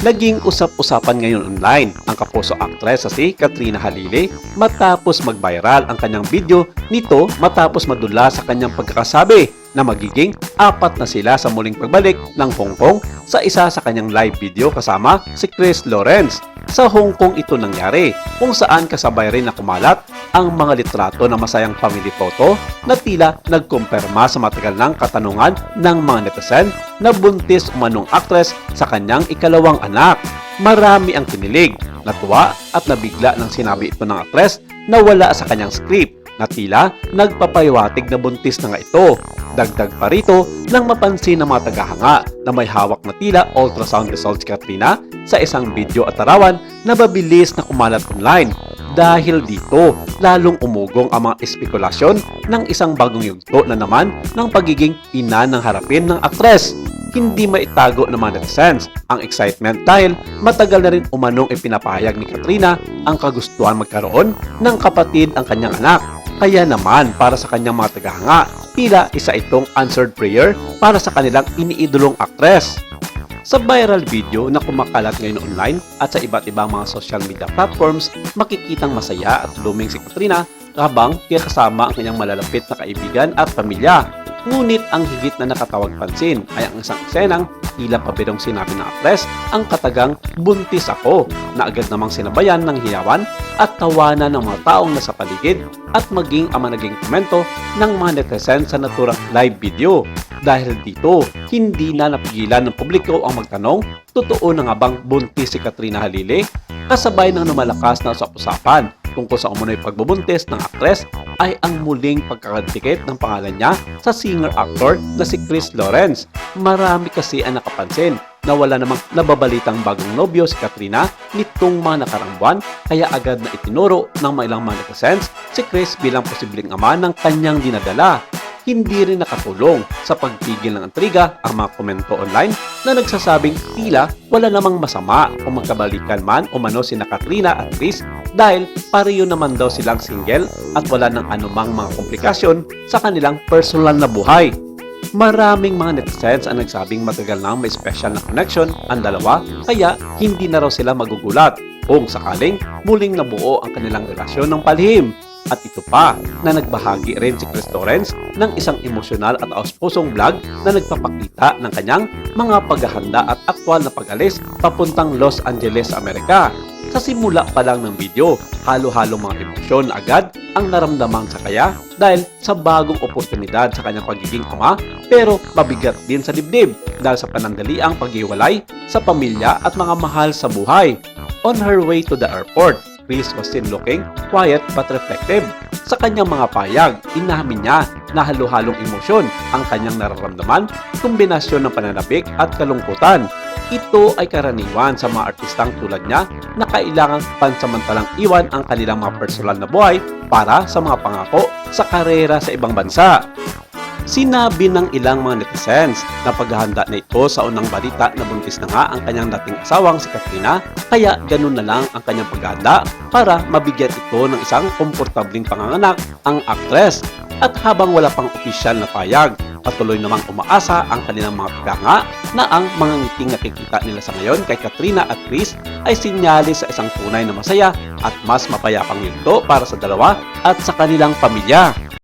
Naging usap-usapan ngayon online ang kapuso actress sa si Katrina Halili matapos mag-viral ang kanyang video nito matapos madula sa kanyang pagkakasabi na magiging apat na sila sa muling pagbalik ng Hong Kong sa isa sa kanyang live video kasama si Chris Lawrence. Sa Hong Kong ito nangyari kung saan kasabay rin na kumalat ang mga litrato ng masayang family photo na tila nagkumpirma sa matagal ng katanungan ng mga netizen na buntis umanong actress sa kanyang ikalawang anak. Marami ang kinilig, natuwa at nabigla nang sinabi ito ng actress na wala sa kanyang script na tila nagpapahiwatig na buntis na nga ito. Dagdag pa rito nang mapansin ng mga tagahanga na may hawak na tila ultrasound results si Katrina sa isang video at larawan na mabilis na kumalat online. Dahil dito, lalong umugong ang mga espekulasyon ng isang bagong yugto na naman ng pagiging ina ng harapin ng aktres. Hindi maitago ng mga netizens ang excitement dahil matagal na rin umanong ipinapahayag ni Katrina ang kagustuhan magkaroon ng kapatid ang kanyang anak. Kaya naman para sa kanyang mga tagahanga, tila isa itong answered prayer para sa kanilang iniidolong aktres. Sa viral video na kumakalat ngayon online at sa iba't ibang mga social media platforms, makikitang masaya at blooming si Katrina habang kasama ang kanyang malalapit na kaibigan at pamilya. Ngunit ang higit na nakatawag pansin ay ang isang eksenang tila pabirong sinabi ng aktres ang katagang buntis ako na agad namang sinabayan ng hiyawan at tawanan ng mga taong nasa paligid at maging ang naging komento ng mga netizen sa naturang live video. Dahil dito, hindi na napigilan ng publiko ang magtanong, totoo na nga bang buntis si Katrina Halili? Kasabay ng lumalakas na usap-usapan tungkol sa umunoy pagbubuntis ng aktres ay ang muling pagkakadikit ng pangalan niya sa singer-actor na si Chris Lawrence. Marami kasi ang nakapansin na wala namang nababalitang bagong nobyo si Katrina nitong mga nakarang buwan kaya agad na itinuro ng mga ilang mga netizens si Chris bilang posibleng ama ng kanyang dinadala. Hindi rin nakatulong sa pagpigil ng intriga ang mga komento online na nagsasabing tila wala namang masama kung magkabalikan man o mano sina Katrina at Chris dahil pareho naman daw silang single at wala nang anumang mga komplikasyon sa kanilang personal na buhay. Maraming mga netizens ang nagsabing matagal nang may special na connection ang dalawa kaya hindi na raw sila magugulat kung sakaling muling nabuo ang kanilang relasyon ng palihim. At ito pa na nagbahagi rin si Chris Lawrence ng isang emosyonal at auspusong vlog na nagpapakita ng kanyang mga paghahanda at aktwal na pag-alis papuntang Los Angeles, Amerika. Sa simula pa lang ng video, halo-halo mga emosyon na agad ang naramdaman sa kaya dahil sa bagong oportunidad sa kanyang pagiging ama pero mabigat din sa dibdib dahil sa panandaliang paghiwalay sa pamilya at mga mahal sa buhay. On her way to the airport, Chris was seen looking quiet but reflective. Sa kanyang mga payag, inamin niya na halo-halong emosyon ang kanyang nararamdaman, kombinasyon ng pananabik at kalungkutan. Ito ay karaniwan sa mga artistang tulad niya na kailangang pansamantalang iwan ang kanilang mga personal na buhay para sa mga pangako sa karera sa ibang bansa. Sinabi ng ilang mga netizens na paghahanda na ito sa unang balita na buntis na nga ang kanyang dating asawang si Katrina kaya ganun na lang ang kanyang paghahanda para mabigyan ito ng isang komportabling panganganak ang aktres. At habang wala pang opisyal na payag, patuloy namang umaasa ang kanilang mga tagahanga na ang mga ngiting nakikita nila sa ngayon kay Katrina at Chris ay sinyalis sa isang tunay na masaya at mas mapayapang yugto para sa dalawa at sa kanilang pamilya.